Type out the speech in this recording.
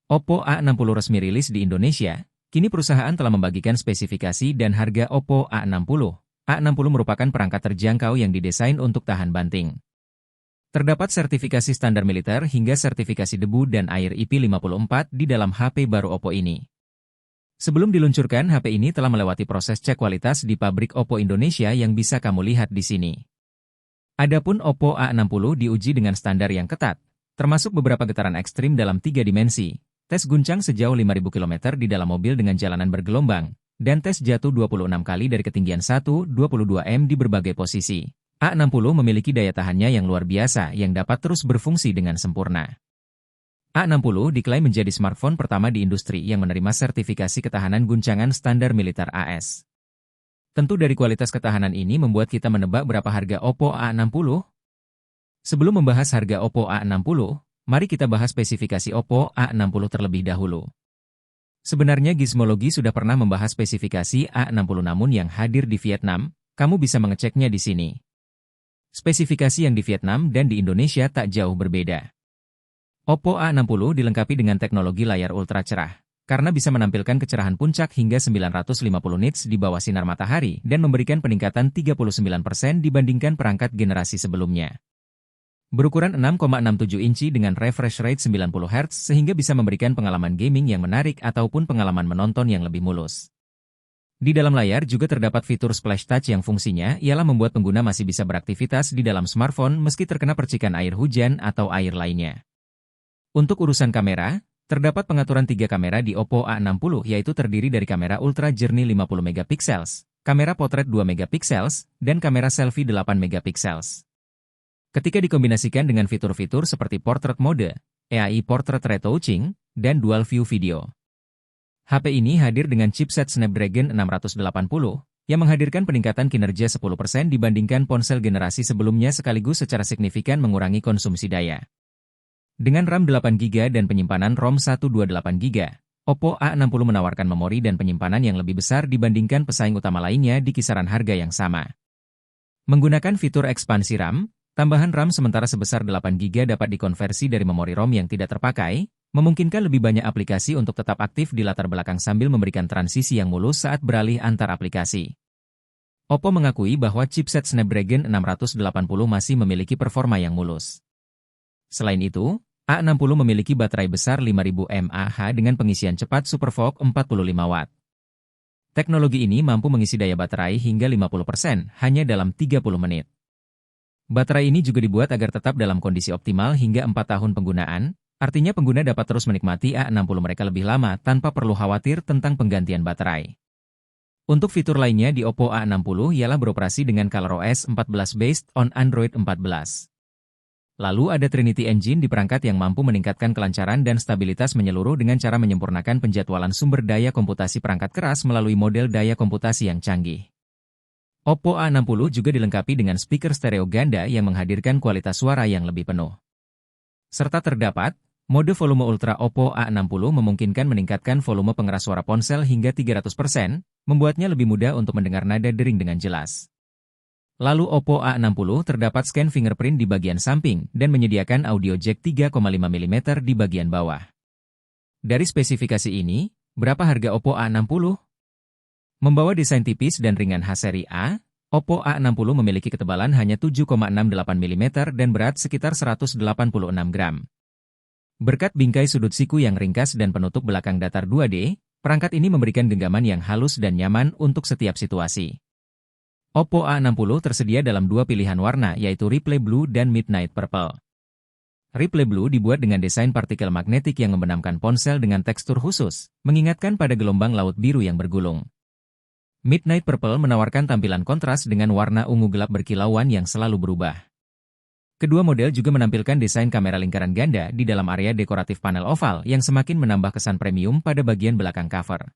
Oppo A60 resmi rilis di Indonesia, kini perusahaan telah membagikan spesifikasi dan harga Oppo A60. A60 merupakan perangkat terjangkau yang didesain untuk tahan banting. Terdapat sertifikasi standar militer hingga sertifikasi debu dan air IP54 di dalam HP baru Oppo ini. Sebelum diluncurkan, HP ini telah melewati proses cek kualitas di pabrik Oppo Indonesia yang bisa kamu lihat di sini. Adapun Oppo A60 diuji dengan standar yang ketat, termasuk beberapa getaran ekstrim dalam 3 dimensi, tes guncang sejauh 5.000 km di dalam mobil dengan jalanan bergelombang, dan tes jatuh 26 kali dari ketinggian 1,22 m di berbagai posisi. A60 memiliki daya tahannya yang luar biasa yang dapat terus berfungsi dengan sempurna. A60 diklaim menjadi smartphone pertama di industri yang menerima sertifikasi ketahanan guncangan standar militer AS. Tentu dari kualitas ketahanan ini membuat kita menebak berapa harga Oppo A60. Sebelum membahas harga Oppo A60, mari kita bahas spesifikasi Oppo A60 terlebih dahulu. Sebenarnya Gizmology sudah pernah membahas spesifikasi A60 namun yang hadir di Vietnam, kamu bisa mengeceknya di sini. Spesifikasi yang di Vietnam dan di Indonesia tak jauh berbeda. Oppo A60 dilengkapi dengan teknologi layar ultra cerah, karena bisa menampilkan kecerahan puncak hingga 950 nits di bawah sinar matahari dan memberikan peningkatan 39% dibandingkan perangkat generasi sebelumnya. Berukuran 6,67 inci dengan refresh rate 90 Hz sehingga bisa memberikan pengalaman gaming yang menarik ataupun pengalaman menonton yang lebih mulus. Di dalam layar juga terdapat fitur splash touch yang fungsinya ialah membuat pengguna masih bisa beraktivitas di dalam smartphone meski terkena percikan air hujan atau air lainnya. Untuk urusan kamera, terdapat pengaturan 3 kamera di Oppo A60 yaitu terdiri dari kamera ultra jernih 50 megapiksels, kamera potret 2 megapiksels, dan kamera selfie 8 megapiksels. Ketika dikombinasikan dengan fitur-fitur seperti portrait mode, AI portrait retouching, dan dual view video. HP ini hadir dengan chipset Snapdragon 680, yang menghadirkan peningkatan kinerja 10% dibandingkan ponsel generasi sebelumnya sekaligus secara signifikan mengurangi konsumsi daya. Dengan RAM 8GB dan penyimpanan ROM 128GB, Oppo A60 menawarkan memori dan penyimpanan yang lebih besar dibandingkan pesaing utama lainnya di kisaran harga yang sama. Menggunakan fitur ekspansi RAM, tambahan RAM sementara sebesar 8GB dapat dikonversi dari memori ROM yang tidak terpakai, memungkinkan lebih banyak aplikasi untuk tetap aktif di latar belakang sambil memberikan transisi yang mulus saat beralih antar aplikasi. Oppo mengakui bahwa chipset Snapdragon 680 masih memiliki performa yang mulus. Selain itu, A60 memiliki baterai besar 5000 mAh dengan pengisian cepat SuperVOOC 45 Watt. Teknologi ini mampu mengisi daya baterai hingga 50% hanya dalam 30 menit. Baterai ini juga dibuat agar tetap dalam kondisi optimal hingga 4 tahun penggunaan, artinya pengguna dapat terus menikmati A60 mereka lebih lama tanpa perlu khawatir tentang penggantian baterai. Untuk fitur lainnya di Oppo A60 ialah beroperasi dengan ColorOS 14 based on Android 14. Lalu ada Trinity Engine di perangkat yang mampu meningkatkan kelancaran dan stabilitas menyeluruh dengan cara menyempurnakan penjadwalan sumber daya komputasi perangkat keras melalui model daya komputasi yang canggih. Oppo A60 juga dilengkapi dengan speaker stereo ganda yang menghadirkan kualitas suara yang lebih penuh. Serta terdapat, mode volume ultra Oppo A60 memungkinkan meningkatkan volume pengeras suara ponsel hingga 300%, membuatnya lebih mudah untuk mendengar nada dering dengan jelas. Lalu Oppo A60 terdapat scan fingerprint di bagian samping dan menyediakan audio jack 3,5 mm di bagian bawah. Dari spesifikasi ini, berapa harga Oppo A60? Membawa desain tipis dan ringan khas seri A, Oppo A60 memiliki ketebalan hanya 7,68 mm dan berat sekitar 186 gram. Berkat bingkai sudut siku yang ringkas dan penutup belakang datar 2D, perangkat ini memberikan genggaman yang halus dan nyaman untuk setiap situasi. Oppo A60 tersedia dalam 2 pilihan warna yaitu Replay Blue dan Midnight Purple. Replay Blue dibuat dengan desain partikel magnetik yang membenamkan ponsel dengan tekstur khusus, mengingatkan pada gelombang laut biru yang bergulung. Midnight Purple menawarkan tampilan kontras dengan warna ungu gelap berkilauan yang selalu berubah. Kedua model juga menampilkan desain kamera lingkaran ganda di dalam area dekoratif panel oval yang semakin menambah kesan premium pada bagian belakang cover.